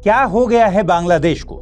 क्या हो गया है बांग्लादेश को?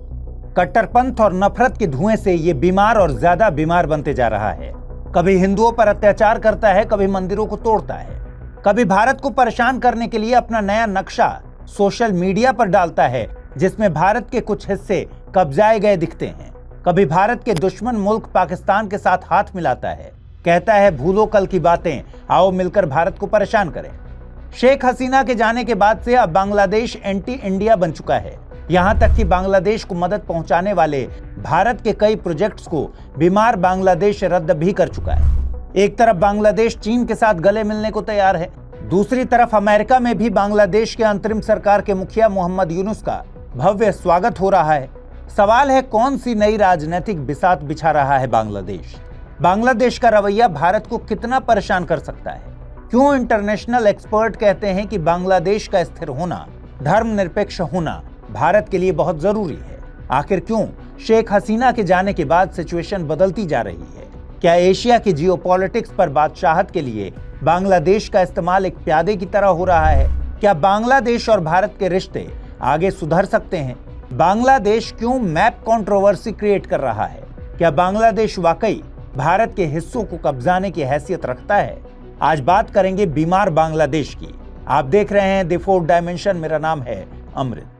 कट्टरपंथ और नफरत के धुएं से ये बीमार और ज्यादा बीमार बनते जा रहा है। कभी हिंदुओं पर अत्याचार करता है, कभी मंदिरों को तोड़ता है, कभी भारत को परेशान करने के लिए अपना नया नक्शा सोशल मीडिया पर डालता है जिसमें भारत के कुछ हिस्से कब्जाए गए दिखते हैं। कभी भारत के दुश्मन मुल्क पाकिस्तान के साथ हाथ मिलाता है, कहता है भूलो कल की बातें, आओ मिलकर भारत को परेशान करें। शेख हसीना के जाने के बाद से अब बांग्लादेश एंटी इंडिया बन चुका है। यहां तक कि बांग्लादेश को मदद पहुंचाने वाले भारत के कई प्रोजेक्ट्स को बीमार बांग्लादेश रद्द भी कर चुका है। एक तरफ बांग्लादेश चीन के साथ गले मिलने को तैयार है, दूसरी तरफ अमेरिका में भी बांग्लादेश के अंतरिम सरकार के मुखिया मोहम्मद यूनुस का भव्य स्वागत हो रहा है। सवाल है, कौन सी नई राजनीतिक बिसात बिछा रहा है बांग्लादेश? बांग्लादेश का रवैया भारत को कितना परेशान कर सकता है? क्यों इंटरनेशनल एक्सपर्ट कहते हैं कि बांग्लादेश का स्थिर होना, धर्मनिरपेक्ष होना भारत के लिए बहुत जरूरी है? आखिर क्यों शेख हसीना के जाने के बाद सिचुएशन बदलती जा रही है? क्या एशिया की जियोपॉलिटिक्स पर बादशाहत के लिए बांग्लादेश का इस्तेमाल एक प्यादे की तरह हो रहा है? क्या बांग्लादेश और भारत के रिश्ते आगे सुधर सकते हैं? बांग्लादेश क्यों मैप कंट्रोवर्सी क्रिएट कर रहा है? क्या बांग्लादेश वाकई भारत के हिस्सों को कब्जाने की हैसियत रखता है? आज बात करेंगे बीमार बांग्लादेश की। आप देख रहे हैं द फोर्थ डायमेंशन। मेरा नाम है अमृत।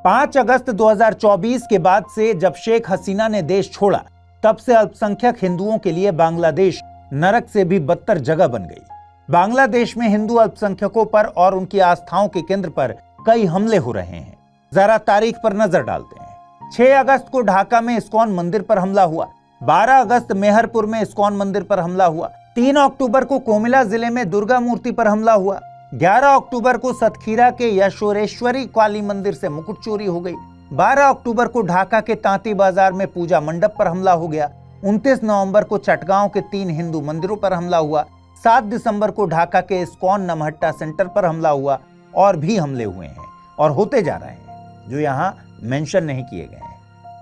पांच अगस्त 2024 के बाद से जब शेख हसीना ने देश छोड़ा, तब से अल्पसंख्यक हिंदुओं के लिए बांग्लादेश नरक से भी बदतर जगह बन गई। बांग्लादेश में हिंदू अल्पसंख्यकों पर और उनकी आस्थाओं के केंद्र पर कई हमले हो रहे हैं। जरा तारीख पर नजर डालते हैं। 6 अगस्त को ढाका में इस्कॉन मंदिर पर हमला हुआ। 12 अगस्त मेहरपुर में इस्कॉन मंदिर पर हमला हुआ। 3 अक्टूबर को कोमिला जिले में दुर्गा मूर्ति पर हमला हुआ। 11 अक्टूबर को सतखीरा के यशोरेश्वरी काली मंदिर से मुकुट चोरी हो गई। 12 अक्टूबर को ढाका के तांती बाजार में पूजा मंडप पर हमला हो गया। 29 नवंबर को चटगांव के 3 हिंदू मंदिरों पर हमला हुआ। 7 दिसंबर को ढाका के इस्कॉन नमहट्टा सेंटर पर हमला हुआ। और भी हमले हुए हैं और होते जा रहे हैं जो यहाँ मेंशन नहीं किए गए हैं।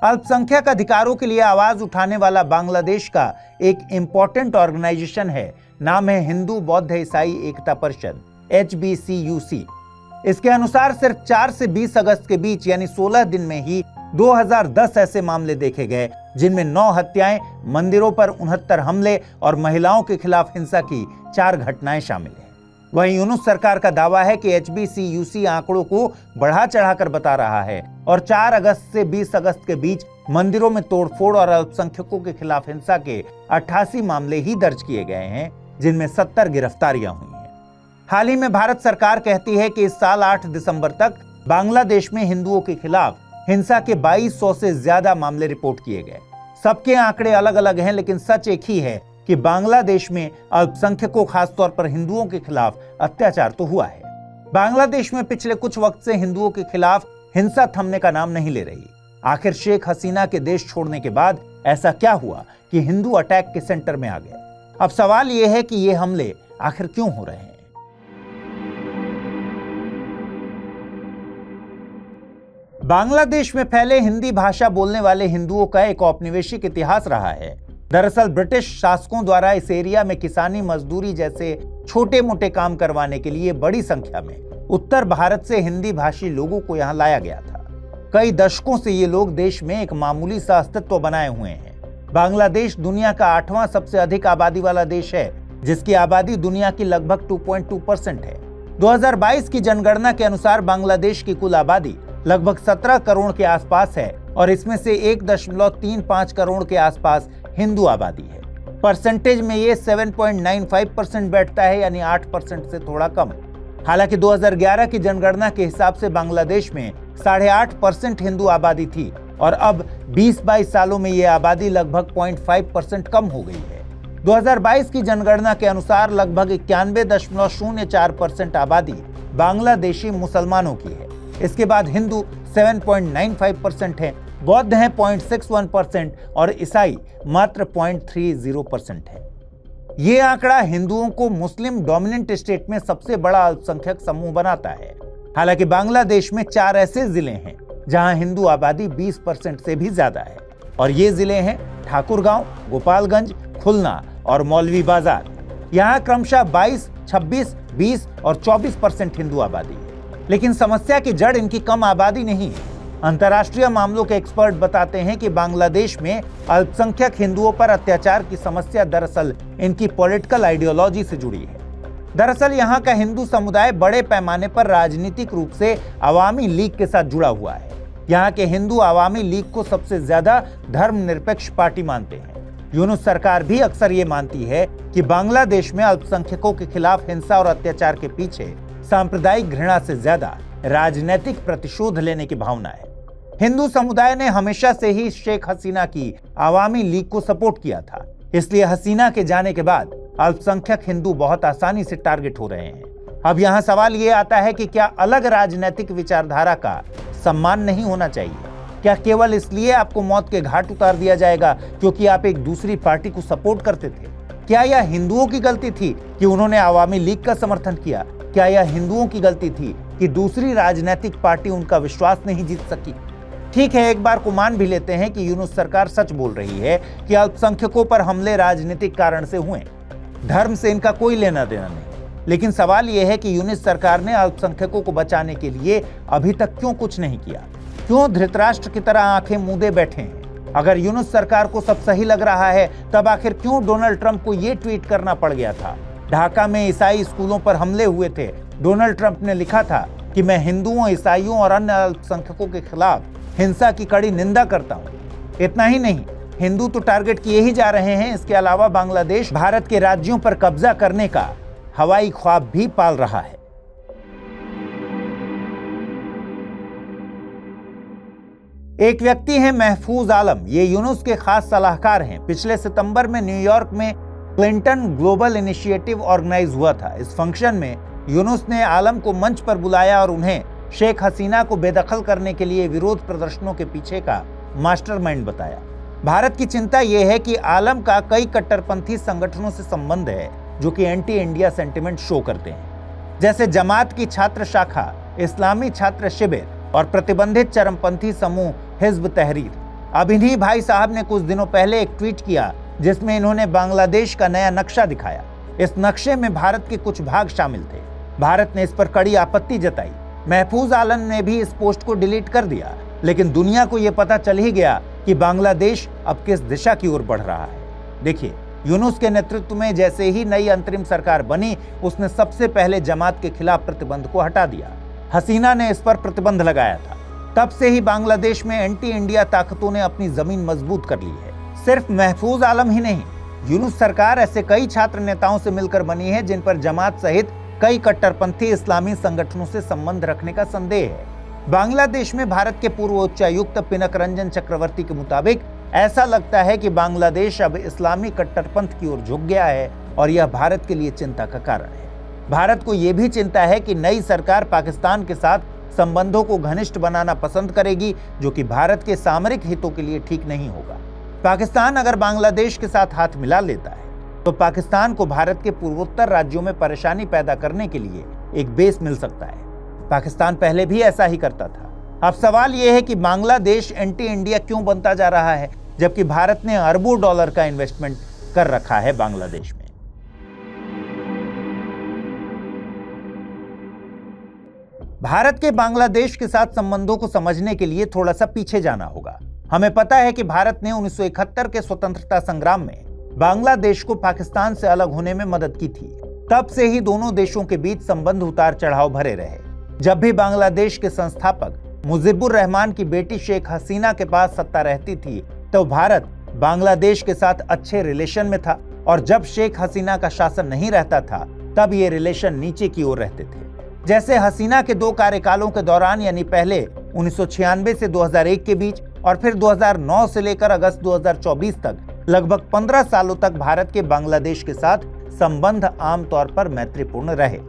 अल्पसंख्यक अधिकारों के लिए आवाज उठाने वाला बांग्लादेश का एक इंपॉर्टेंट ऑर्गेनाइजेशन है, नाम है हिंदू बौद्ध ईसाई एकता परिषद, HBCUC। इसके अनुसार सिर्फ 4 से 20 अगस्त के बीच यानी 16 दिन में ही 2010 ऐसे मामले देखे गए जिनमें 9 हत्याएं, मंदिरों पर 69 हमले और महिलाओं के खिलाफ हिंसा की 4 घटनाएं शामिल हैं। वहीं यूनुस सरकार का दावा है कि HBCUC आंकड़ों को बढ़ा चढ़ाकर बता रहा है और 4 अगस्त से 20 अगस्त के बीच मंदिरों में तोड़फोड़ और अल्पसंख्यकों के खिलाफ हिंसा के 88 मामले ही दर्ज किए गए हैं, जिनमें 70 गिरफ्तारियां हुई हैं। हाल ही में भारत सरकार कहती है कि इस साल 8 दिसंबर तक बांग्लादेश में हिंदुओं के खिलाफ हिंसा के 2200 से ज्यादा मामले रिपोर्ट किए गए। सबके आंकड़े अलग अलग हैं, लेकिन सच एक ही है कि बांग्लादेश में अल्पसंख्यकों, खासतौर पर हिंदुओं के खिलाफ अत्याचार तो हुआ है। बांग्लादेश में पिछले कुछ वक्त से हिंदुओं के खिलाफ हिंसा थमने का नाम नहीं ले रही। आखिर शेख हसीना के देश छोड़ने के बाद ऐसा क्या हुआ कि हिंदू अटैक के सेंटर में आ गए? अब सवाल यह है कि ये हमले आखिर क्यों हो रहे हैं? बांग्लादेश में फैले हिंदी भाषा बोलने वाले हिंदुओं का एक औपनिवेशिक इतिहास रहा है। दरअसल ब्रिटिश शासकों द्वारा इस एरिया में किसानी, मजदूरी जैसे छोटे मोटे काम करवाने के लिए बड़ी संख्या में उत्तर भारत से हिंदी भाषी लोगों को यहाँ लाया गया था। कई दशकों से ये लोग देश में एक मामूली सा अस्तित्व बनाए हुए हैं। बांग्लादेश दुनिया का 8वां सबसे अधिक आबादी वाला देश है, जिसकी आबादी दुनिया की लगभग 2.2% है। 2022 की जनगणना के अनुसार बांग्लादेश की कुल आबादी लगभग 17 करोड़ के आसपास है और इसमें से 1.35 करोड़ के आसपास हिंदू आबादी है। परसेंटेज में ये 7.95% बैठता है, यानी 8% से थोड़ा कम। हालांकि 2011 की जनगणना के हिसाब से बांग्लादेश में 8.5% हिंदू आबादी थी और अब 20-22 सालों में ये आबादी लगभग 0.5% कम हो गई है। 2022 की जनगणना के अनुसार लगभग 91.04% आबादी बांग्लादेशी मुसलमानों की है। इसके बाद हिंदू 7.95% हैं, बौद्ध हैं 0.61% और ईसाई मात्र 0.30% है। ये आंकड़ा हिंदुओं को मुस्लिम डोमिनेंट स्टेट में सबसे बड़ा अल्पसंख्यक समूह बनाता है। हालांकि बांग्लादेश में 4 ऐसे जिले हैं जहां हिंदू आबादी 20% से भी ज्यादा है। और ये जिले हैं ठाकुरगांव, गोपालगंज, खुलना और मौलवी बाजार। यहाँ क्रमशः 22, 26, 20 और 24% हिंदू आबादी है। लेकिन समस्या की जड़ इनकी कम आबादी नहीं है। अंतर्राष्ट्रीय मामलों के एक्सपर्ट बताते हैं कि बांग्लादेश में अल्पसंख्यक हिंदुओं पर अत्याचार की समस्या दरअसल इनकी पॉलिटिकल आइडियोलॉजी से जुड़ी है। दरअसल यहाँ का हिंदू समुदाय बड़े पैमाने पर राजनीतिक रूप से अवामी लीग के साथ जुड़ा हुआ है। यहाँ के हिंदू अवामी लीग को सबसे ज्यादा धर्मनिरपेक्ष पार्टी मानते हैं। यूनुस सरकार भी अक्सर ये मानती है कि बांग्लादेश में अल्पसंख्यकों के खिलाफ हिंसा और अत्याचार के पीछे सांप्रदायिक घृणा से ज्यादा राजनीतिक प्रतिशोध लेने की भावना है। हिंदू समुदाय ने हमेशा से ही शेख हसीना की अवामी लीग को सपोर्ट किया था, इसलिए हसीना के जाने के बाद अल्पसंख्यक हिंदू बहुत आसानी से टारगेट हो रहे हैं। अब यहाँ सवाल ये आता है कि क्या अलग राजनीतिक विचारधारा का सम्मान नहीं होना चाहिए? क्या केवल इसलिए आपको मौत के घाट उतार दिया जाएगा क्योंकि आप एक दूसरी पार्टी को सपोर्ट करते थे? क्या यह हिंदुओं की गलती थी कि उन्होंने अवामी लीग का समर्थन किया? क्या यह हिंदुओं की गलती थी कि दूसरी राजनीतिक पार्टी उनका विश्वास नहीं जीत सकी? ठीक है, एक बार को मान भी लेते हैं कि यूनुस सरकार सच बोल रही है कि अल्पसंख्यकों पर हमले राजनीतिक कारण से हुए, धर्म से इनका कोई लेना देना नहीं। लेकिन सवाल यह है कि यूनुस सरकार ने अल्पसंख्यकों को बचाने के लिए अभी तक क्यों कुछ नहीं किया? क्यों धृतराष्ट्र की तरह आंखें मूंदे बैठे हैं? अगर यूनुस सरकार को सब सही लग रहा है, तब आखिर क्यों डोनाल्ड ट्रंप को यह ट्वीट करना पड़ गया था? ढाका में ईसाई स्कूलों पर हमले हुए थे। डोनाल्ड ट्रंप ने लिखा था कि मैं हिंदुओं, ईसाइयों और अन्य अल्पसंख्यकों के खिलाफ हिंसा की कड़ी निंदा करता हूं। इतना ही नहीं, हिंदू तो टारगेट किए ही जा रहे हैं। इसके अलावा बांग्लादेश भारत के राज्यों पर कब्जा करने का हवाई ख्वाब भी पाल रहा है। एक व्यक्ति हैं महफूज आलम। ये यूनुस के खास सलाहकार हैं। पिछले सितंबर में न्यूयॉर्क में क्लिंटन ग्लोबल इनिशिएटिव ऑर्गेनाइज हुआ था। इस फंक्शन में यूनुस ने आलम को मंच पर बुलाया और उन्हें शेख हसीना को बेदखल करने के लिए विरोध प्रदर्शनों के पीछे का मास्टरमाइंड बताया। भारत की चिंता यह है कि आलम का कई कट्टरपंथी संगठनों से संबंध है जो कि एंटी इंडिया सेंटिमेंट शो करते हैं, जैसे जमात की छात्र शाखा, इस्लामी छात्र शिविर और प्रतिबंधित चरमपंथी समूह हिज्ब तहरीर। अब इन्हीं भाई साहब ने कुछ दिनों पहले एक ट्वीट किया जिसमें इन्होंने बांग्लादेश का नया नक्शा दिखाया। इस नक्शे में भारत के कुछ भाग शामिल थे। भारत ने इस पर कड़ी आपत्ति जताई। महफूज आलम ने भी इस पोस्ट को डिलीट कर दिया, लेकिन दुनिया को यह पता चल ही गया कि बांग्लादेश अब किस दिशा की ओर बढ़ रहा है। देखिए, यूनुस के नेतृत्व में जैसे ही नई अंतरिम सरकार बनी, उसने सबसे पहले जमात के खिलाफ प्रतिबंध को हटा दिया। हसीना ने इस पर प्रतिबंध लगाया था। तब से ही बांग्लादेश में एंटी इंडिया ताकतों ने अपनी जमीन मजबूत कर ली है। सिर्फ महफूज आलम ही नहीं, यूनुस सरकार ऐसे कई छात्र नेताओं से मिलकर बनी है जिन पर जमात सहित कई कट्टरपंथी इस्लामी संगठनों से संबंध रखने का संदेह है। बांग्लादेश में भारत के पूर्व उच्चायुक्त पिनक रंजन चक्रवर्ती के मुताबिक ऐसा लगता है कि बांग्लादेश अब इस्लामी कट्टरपंथ की ओर झुक गया है और यह भारत के लिए चिंता का कारण है। भारत को यह भी चिंता है कि नई सरकार पाकिस्तान के साथ संबंधों को घनिष्ठ बनाना पसंद करेगी, जो कि भारत के सामरिक हितों के लिए ठीक नहीं होगा। पाकिस्तान अगर बांग्लादेश के साथ हाथ मिला लेता है तो पाकिस्तान को भारत के पूर्वोत्तर राज्यों में परेशानी पैदा करने के लिए एक बेस मिल सकता है। पाकिस्तान पहले भी ऐसा ही करता था। अब सवाल यह है कि बांग्लादेश एंटी इंडिया क्यों बनता जा रहा है, जबकि भारत ने अरबों डॉलर का इन्वेस्टमेंट कर रखा है बांग्लादेश में। भारत के बांग्लादेश के साथ संबंधों को समझने के लिए थोड़ा सा पीछे जाना होगा। हमें पता है कि भारत ने 1971 के स्वतंत्रता संग्राम में बांग्लादेश को पाकिस्तान से अलग होने में मदद की थी। तब से ही दोनों देशों के बीच संबंध उतार चढ़ाव भरे रहे। जब भी बांग्लादेश के संस्थापक मुजीबुर रहमान की बेटी शेख हसीना के पास सत्ता रहती थी, तो भारत बांग्लादेश के साथ अच्छे रिलेशन में था, और जब शेख हसीना का शासन नहीं रहता था तब ये रिलेशन नीचे की ओर रहते थे। जैसे हसीना के 2 कार्यकालों के दौरान, यानी पहले 1996 से 2001 के बीच और फिर 2009 से लेकर अगस्त 2024 तक लगभग 15 सालों तक भारत के बांग्लादेश के साथ संबंध आमतौर पर मैत्रीपूर्ण रहे।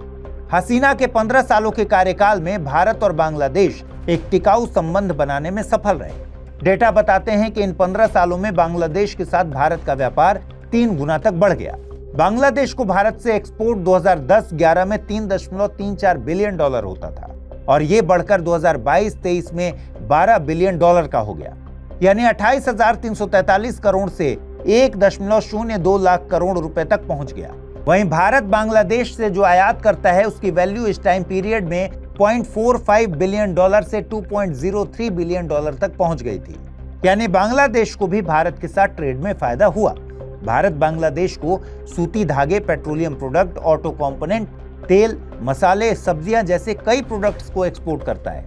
हसीना के 15 सालों के कार्यकाल में भारत और बांग्लादेश एक टिकाऊ संबंध बनाने में सफल रहे। डेटा बताते हैं कि इन 15 सालों में बांग्लादेश के साथ भारत का व्यापार 3 गुना तक बढ़ गया। बांग्लादेश को भारत से एक्सपोर्ट 2010-11 में $3.34 बिलियन होता था और ये बढ़कर 2022-23 में 12 बिलियन डॉलर का हो गया, यानी 28,343 करोड़ से 1.02 लाख करोड़ रुपए तक पहुंच गया। वहीं भारत बांग्लादेश से जो आयात करता है उसकी वैल्यू इस टाइम पीरियड में 0.45 बिलियन डॉलर से 2.03 बिलियन डॉलर तक पहुंच गई थी, यानी बांग्लादेश को भी भारत के साथ ट्रेड में फायदा हुआ। भारत बांग्लादेश को सूती धागे, पेट्रोलियम प्रोडक्ट, ऑटो कंपोनेंट, तेल, मसाले, सब्जियां जैसे कई प्रोडक्ट्स को एक्सपोर्ट करता है।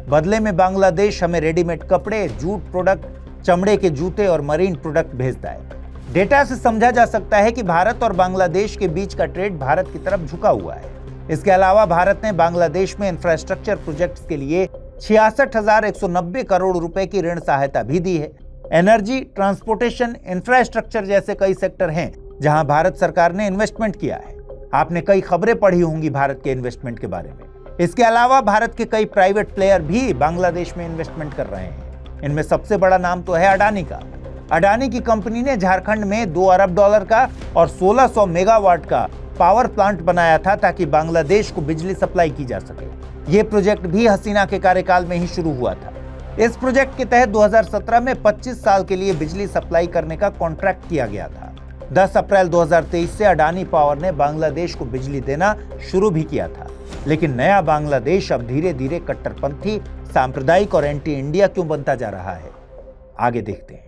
बदले में बांग्लादेश हमें रेडीमेड कपड़े, जूट प्रोडक्ट, चमड़े के जूते और मरीन प्रोडक्ट भेजता है। डेटा से समझा जा सकता है कि भारत और बांग्लादेश के बीच का ट्रेड भारत की तरफ झुका हुआ है। इसके अलावा भारत ने बांग्लादेश में इंफ्रास्ट्रक्चर प्रोजेक्ट्स के लिए 66,190 करोड़ रुपए की ऋण सहायता भी दी है। एनर्जी, ट्रांसपोर्टेशन, इंफ्रास्ट्रक्चर जैसे कई सेक्टर हैं जहां भारत सरकार ने इन्वेस्टमेंट किया है। आपने कई खबरें पढ़ी होंगी भारत के इन्वेस्टमेंट के बारे में। इसके अलावा भारत के कई प्राइवेट प्लेयर भी बांग्लादेश में इन्वेस्टमेंट कर रहे हैं। इनमें सबसे बड़ा नाम तो है अडानी का। अडानी की कंपनी ने झारखंड में 2 अरब डॉलर का और 1600 मेगावाट का पावर प्लांट बनाया था ताकि बांग्लादेश को बिजली सप्लाई की जा सके। ये प्रोजेक्ट भी हसीना के कार्यकाल में ही शुरू हुआ था। इस प्रोजेक्ट के तहत 2017 में 25 साल के लिए बिजली सप्लाई करने का कॉन्ट्रैक्ट किया गया था। 10 अप्रैल 2023 से अडानी पावर ने बांग्लादेश को बिजली देना शुरू भी किया था। लेकिन नया बांग्लादेश अब धीरे धीरे कट्टरपंथी, सांप्रदायिक और एंटी इंडिया क्यों बनता जा रहा है? आगे देखते हैं।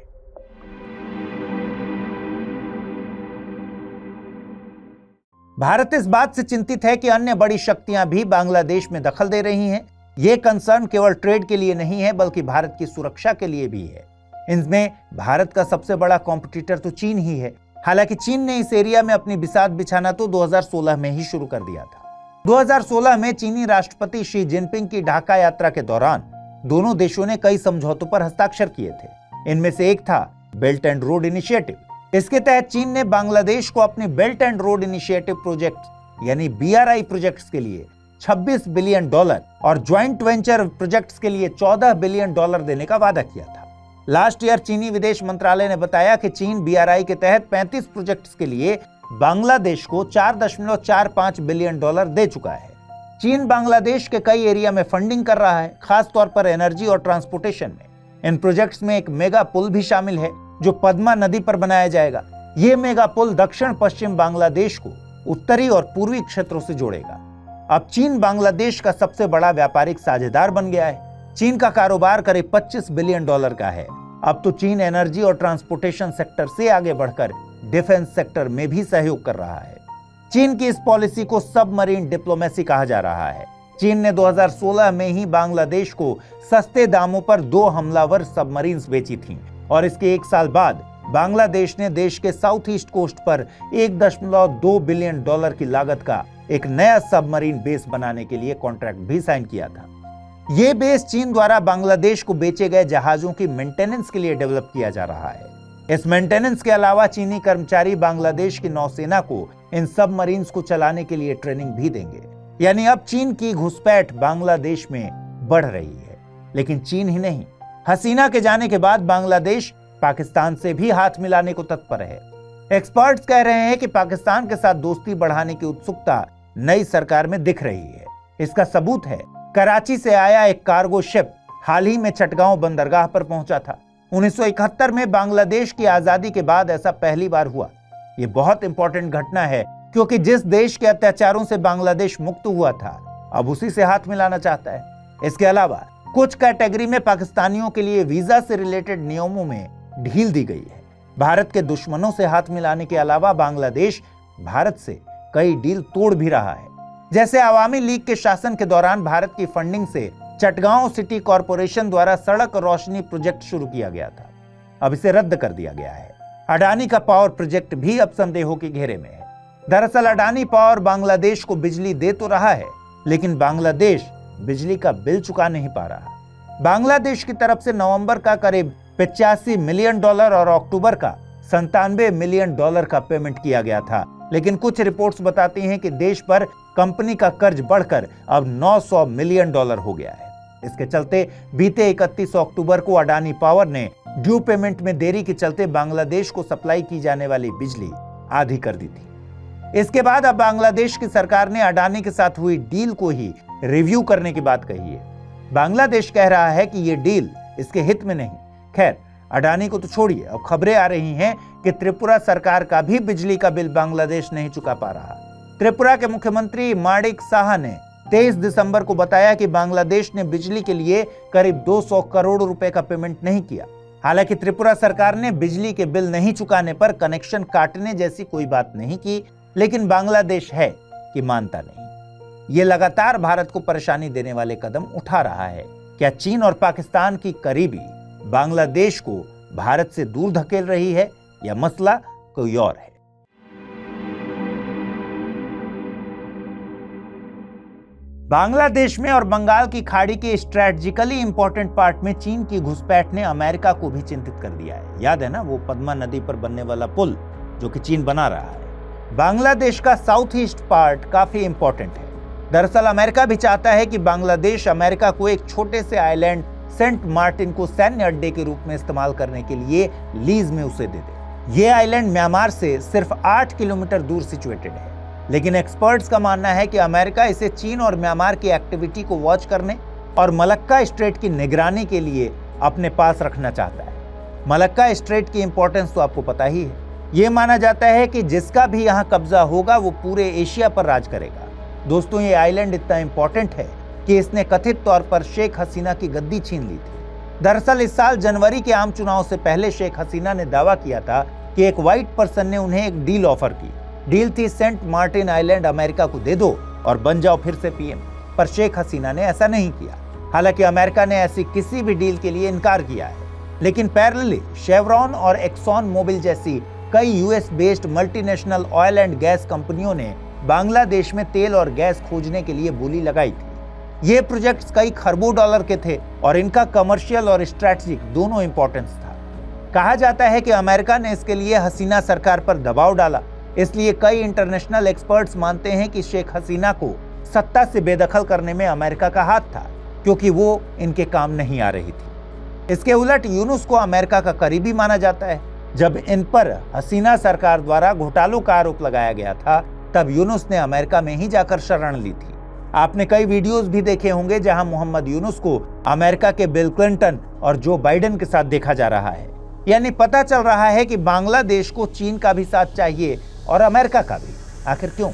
भारत इस बात से चिंतित है कि अन्य बड़ी शक्तियां भी बांग्लादेश में दखल दे रही हैं। ये कंसर्न केवल ट्रेड के लिए नहीं है बल्कि भारत की सुरक्षा के लिए भी है। इनमें भारत का सबसे बड़ा कॉम्पिटिटर तो चीन ही है। हालांकि चीन ने इस एरिया में अपनी बिसात बिछाना तो 2016 में ही शुरू कर दिया था। 2016 में चीनी राष्ट्रपति शी जिनपिंग की ढाका यात्रा के दौरान दोनों देशों ने कई समझौतों पर हस्ताक्षर किए थे। इनमें से एक था बेल्ट एंड रोड इनिशिएटिव। इसके तहत चीन ने बांग्लादेश को अपने belt and road initiative project यानी BRI प्रोजेक्ट्स के लिए 26 बिलियन डॉलर और ज्वाइंट वेंचर प्रोजेक्ट्स के लिए 14 बिलियन डॉलर देने का वादा किया था। लास्ट ईयर चीनी विदेश मंत्रालय ने बताया कि चीन BRI के तहत 35 प्रोजेक्ट्स के लिए बांग्लादेश को 4.45 बिलियन डॉलर दे चुका है। चीन बांग्लादेश के कई एरिया में फंडिंग कर रहा है, खासतौर पर एनर्जी और ट्रांसपोर्टेशन में। इन प्रोजेक्ट्स में एक मेगा पुल भी शामिल है जो पद्मा नदी पर बनाया जाएगा। ये मेगा पुल दक्षिण पश्चिम बांग्लादेश को उत्तरी और पूर्वी क्षेत्रों से जोड़ेगा। अब चीन बांग्लादेश का सबसे बड़ा व्यापारिक साझेदार बन गया है। चीन का कारोबार करीब 25 बिलियन डॉलर का है। अब तो चीन एनर्जी और ट्रांसपोर्टेशन सेक्टर से आगे बढ़कर डिफेंस सेक्टर में भी सहयोग कर रहा है। चीन की इस पॉलिसी को सबमरीन डिप्लोमेसी कहा जा रहा है। चीन ने 2016 में ही बांग्लादेश को सस्ते दामों पर 2 हमलावर सबमरीन्स बेची थीं और इसके 1 साल बाद बांग्लादेश ने देश के साउथ ईस्ट कोस्ट पर 1.2 बिलियन डॉलर की लागत का एक नया सबमरीन बेस बनाने के लिए कॉन्ट्रैक्ट भी साइन किया था। यह बेस चीन द्वारा बांग्लादेश को बेचे गए जहाजों की मेंटेनेंस के लिए डेवलप किया जा रहा है। इस मेंटेनेंस के अलावा चीनी कर्मचारी बांग्लादेश की नौसेना को इन सबमरीन्स को चलाने के लिए ट्रेनिंग भी देंगे। यानी अब चीन की घुसपैठ बांग्लादेश में बढ़ रही है। लेकिन चीन ही नहीं, हसीना के जाने के बाद बांग्लादेश पाकिस्तान से भी हाथ मिलाने को तत्पर है। एक्सपर्ट्स कह रहे हैं कि पाकिस्तान के साथ दोस्ती बढ़ाने की उत्सुकता नई सरकार में दिख रही है। इसका सबूत है कराची से आया एक कार्गो शिप हाल ही में चटगांव बंदरगाह पर पहुंचा था। 1971 में बांग्लादेश की आजादी के बाद ऐसा पहली बार हुआ। यह बहुत इंपॉर्टेंट घटना है क्योंकि जिस देश के अत्याचारों से बांग्लादेश मुक्त हुआ था अब उसी से हाथ मिलाना चाहता है। इसके अलावा कुछ कैटेगरी में पाकिस्तानियों के लिए वीजा से रिलेटेड नियमों में ढील दी गई है। भारत के दुश्मनों से हाथ मिलाने के अलावा बांग्लादेश भारत से कई डील तोड़ भी रहा है। जैसे अवामी लीग के शासन के दौरान भारत की फंडिंग से चटगांव सिटी कॉरपोरेशन द्वारा सड़क रोशनी प्रोजेक्ट शुरू किया गया था, अब इसे रद्द कर दिया गया है। अडानी का पावर प्रोजेक्ट भी अब संदेहों के घेरे में है। दरअसल अडानी पावर बांग्लादेश को बिजली दे तो रहा है लेकिन बांग्लादेश बिजली का बिल चुका नहीं पा रहा। बांग्लादेश की तरफ से नवंबर का करीब 85 मिलियन डॉलर और अक्टूबर का 97 मिलियन डॉलर का पेमेंट किया गया था। लेकिन कुछ रिपोर्ट्स बताती हैं कि देश पर कंपनी का कर्ज बढ़कर अब 900 मिलियन डॉलर हो गया है। इसके चलते बीते 31 अक्टूबर को अडानी पावर ने ड्यू पेमेंट में देरी के चलते बांग्लादेश को सप्लाई की जाने वाली बिजली आधी कर दी थी। इसके बाद अब बांग्लादेश की सरकार ने अडानी के साथ हुई डील को ही रिव्यू करने की बात कही है। बांग्लादेश कह रहा है कि ये डील इसके हित में नहीं। खैर, अडानी को तो छोड़िए, अब खबरें आ रही हैं कि त्रिपुरा सरकार का भी बिजली का बिल बांग्लादेश नहीं चुका पा रहा। त्रिपुरा के मुख्यमंत्री माणिक साहा ने 23 दिसंबर को बताया कि बांग्लादेश ने बिजली के लिए करीब 200 करोड़ रुपए का पेमेंट नहीं किया। हालांकि त्रिपुरा सरकार ने बिजली के बिल नहीं चुकाने पर कनेक्शन काटने जैसी कोई बात नहीं की, लेकिन बांग्लादेश है कि मानता नहीं। ये लगातार भारत को परेशानी देने वाले कदम उठा रहा है। क्या चीन और पाकिस्तान की करीबी बांग्लादेश को भारत से दूर धकेल रही है या मसला कोई और है? बांग्लादेश में और बंगाल की खाड़ी के स्ट्रेटजिकली इंपॉर्टेंट पार्ट में चीन की घुसपैठ ने अमेरिका को भी चिंतित कर दिया है। याद है ना वो पद्मा नदी पर बनने वाला पुल जो कि चीन बना रहा है। बांग्लादेश का साउथ ईस्ट पार्ट काफी इंपॉर्टेंट है। दरअसल अमेरिका भी चाहता है कि बांग्लादेश अमेरिका को एक छोटे से आइलैंड सेंट मार्टिन को सैन्य अड्डे के रूप में इस्तेमाल करने के लिए लीज में उसे दे दे। ये आइलैंड म्यांमार से सिर्फ 8 किलोमीटर दूर सिचुएटेड है, लेकिन एक्सपर्ट्स का मानना है कि अमेरिका इसे चीन और म्यांमार की एक्टिविटी को वॉच करने और मलक्का स्ट्रेट की निगरानी के लिए अपने पास रखना चाहता है। मलक्का स्ट्रेट की इंपॉर्टेंस तो आपको पता ही है। ये माना जाता है कि जिसका भी यहाँ कब्जा होगा वो पूरे एशिया पर राज करेगा। दोस्तों, ये आइलैंड इतना इंपॉर्टेंट है कि इसने कथित तौर पर शेख हसीना की गद्दी छीन ली थी। दरअसल इस साल जनवरी के आम चुनाव से पहले शेख हसीना ने दावा किया था कि एक व्हाइट पर्सन ने उन्हें एक डील ऑफर की। डील थी सेंट मार्टिन आइलैंड अमेरिका को दे दो और बन जाओ फिर से पीएम। पर शेख हसीना ने ऐसा नहीं किया। हालांकि अमेरिका ने ऐसी किसी भी डील के लिए इनकार किया है, लेकिन पैरेलली शेवरॉन और एक्सॉन मोबिल जैसी कई US based multinational oil and gas कंपनियों ने बांग्लादेश में तेल और गैस खोजने के लिए बोली लगाई थी। ये प्रोजेक्ट्स कई खरबों डॉलर के थे और इनका कमर्शियल और स्ट्रैटेजिक दोनों इंपॉर्टेंस था। कहा जाता है कि अमेरिका ने इसके लिए हसीना सरकार पर दबाव डाला। इसलिए कई इंटरनेशनल एक्सपर्ट्स मानते हैं कि शेख हसीना को सत्ता से बेदखल करने में अमेरिका का हाथ था, क्योंकि वो इनके काम नहीं आ रही थी। इसके उलट यूनुस को अमेरिका का करीबी माना जाता है। जब इन पर हसीना सरकार द्वारा घोटालों का आरोप लगाया गया था, तब यूनुस ने अमेरिका में ही जाकर शरण ली थी। आपने कई वीडियोस भी देखे होंगे जहां मोहम्मद यूनुस को अमेरिका के बिल क्लिंटन और जो बाइडेन के साथ देखा जा रहा है। यानी पता चल रहा है कि बांग्लादेश को चीन का भी साथ चाहिए और अमेरिका का भी। आखिर क्यों?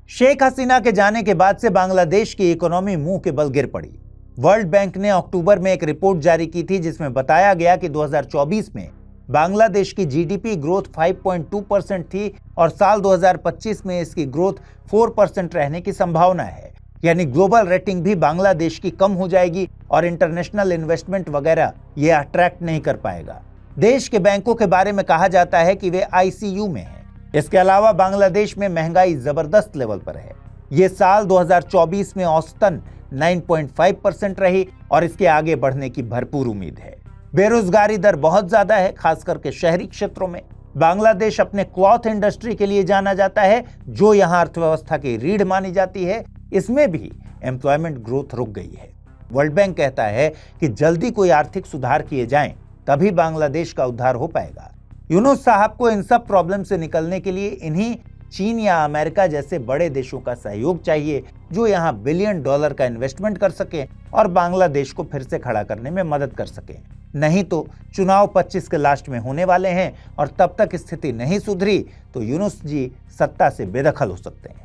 शेख हसीना के जाने के बाद से बांग्लादेश की इकोनॉमी मुंह के बल गिर पड़ी। वर्ल्ड बैंक ने अक्टूबर में एक रिपोर्ट जारी की थी जिसमें बताया गया कि 2024 में बांग्लादेश की जीडीपी ग्रोथ 5.2% थी और साल 2025 में इसकी ग्रोथ 4% रहने की संभावना है। यानी ग्लोबल रेटिंग भी बांग्लादेश की कम हो जाएगी और इंटरनेशनल इन्वेस्टमेंट वगैरह ये अट्रैक्ट नहीं कर पाएगा। देश के बैंकों के बारे में कहा जाता है कि वे आईसीयू में हैं। इसके अलावा बांग्लादेश में महंगाई जबरदस्त लेवल पर है। ये साल 2024 में औसतन 9.5% रही और इसके आगे बढ़ने की भरपूर उम्मीद है। बेरोजगारी दर बहुत ज्यादा है, खास करके शहरी क्षेत्रों में। बांग्लादेश अपने क्लॉथ इंडस्ट्री के लिए जाना जाता है, जो यहाँ अर्थव्यवस्था की रीढ़ मानी जाती है। इसमें भी एम्प्लॉयमेंट ग्रोथ रुक गई है। वर्ल्ड बैंक कहता है कि जल्दी कोई आर्थिक सुधार किए जाएं, तभी बांग्लादेश का उद्धार हो पाएगा। यूनुस साहब को इन सब प्रॉब्लम से निकलने के लिए इन्हीं चीन या अमेरिका जैसे बड़े देशों का सहयोग चाहिए, जो यहाँ $1 बिलियन का इन्वेस्टमेंट कर सके और बांग्लादेश को फिर से खड़ा करने में मदद कर सके। नहीं तो चुनाव 25 के लास्ट में होने वाले हैं और तब तक स्थिति नहीं सुधरी तो यूनुस जी सत्ता से बेदखल हो सकते हैं।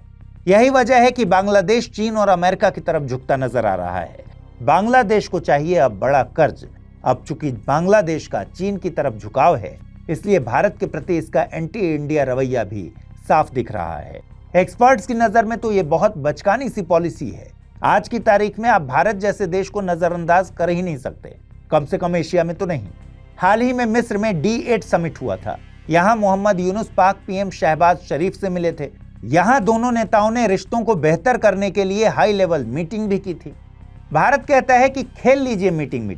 यही वजह है कि बांग्लादेश चीन और अमेरिका की तरफ झुकता नजर आ रहा है। बांग्लादेश को चाहिए अब बड़ा कर्ज। अब चूंकि बांग्लादेश का चीन की तरफ झुकाव है, इसलिए भारत के प्रति इसका एंटी इंडिया रवैया भी साफ दिख रहा है। एक्सपर्ट्स की नजर में तो ये बहुत बचकानी सी पॉलिसी है। आज की तारीख में आप भारत जैसे देश को नजरअंदाज कर ही नहीं सकते, कम से कम एशिया में तो नहीं। हाल ही में मिस्र में D8 समिट हुआ था। यहाँ मोहम्मद यूनुस पाक पीएम शहबाज शरीफ से मिले थे। यहाँ दोनों नेताओं ने रिश्तों को बेहतर करने के लिए हाई लेवल मीटिंग भी की थी। भारत कहता है कि खेल लीजिए मीटिंग,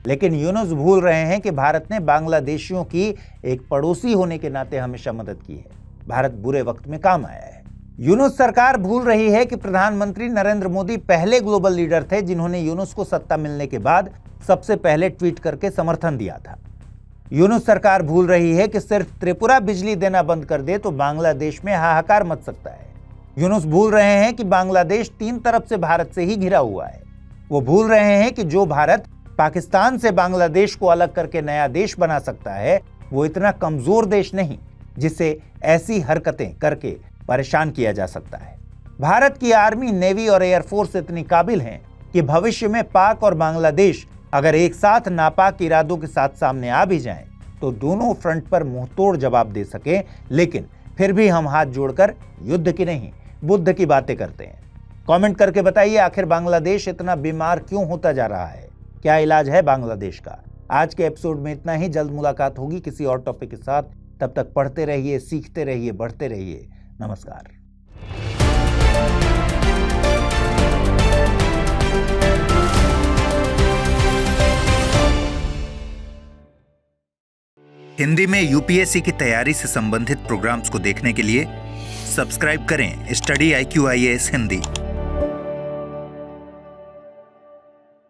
लेकिन यूनुस भूल रहे हैं कि भारत ने बांग्लादेशियों की एक पड़ोसी होने के नाते हमेशा मदद की है। भारत बुरे वक्त में काम आया है। यूनुस सरकार भूल रही है कि प्रधानमंत्री नरेंद्र मोदी पहले ग्लोबल लीडर थे जिन्होंने यूनुस को सत्ता मिलने के बाद सबसे पहले ट्वीट करके समर्थन दिया था। यूनुस सरकार भूल रही है कि सिर्फ त्रिपुरा बिजली देना बंद कर दे तो बांग्लादेश में हाहाकार मच सकता है। यूनुस भूल रहे हैं कि बांग्लादेश 3 तरफ से भारत से ही घिरा हुआ है। वो भूल रहे हैं कि जो भारत पाकिस्तान से बांग्लादेश को अलग करके नया देश बना सकता है, वो इतना कमजोर देश नहीं जिसे ऐसी हरकतें करके परेशान किया जा सकता है। भारत की आर्मी, नेवी और एयरफोर्स इतनी काबिल हैं कि भविष्य में पाक और बांग्लादेश अगर एक साथ नापाक इरादों के साथ सामने आ भी जाएं, तो दोनों फ्रंट पर मुंहतोड़ जवाब दे सके। लेकिन फिर भी हम हाथ जोड़कर युद्ध की नहीं, बुद्ध की बातें करते हैं। कमेंट करके बताइए, आखिर बांग्लादेश इतना बीमार क्यों होता जा रहा है? क्या इलाज है बांग्लादेश का? आज के एपिसोड में इतना ही। जल्द मुलाकात होगी किसी और टॉपिक के साथ। तब तक पढ़ते रहिए, सीखते रहिए, बढ़ते रहिए। नमस्कार। हिंदी में यूपीएससी की तैयारी से संबंधित प्रोग्राम्स को देखने के लिए सब्सक्राइब करें स्टडी IQ IAS हिंदी।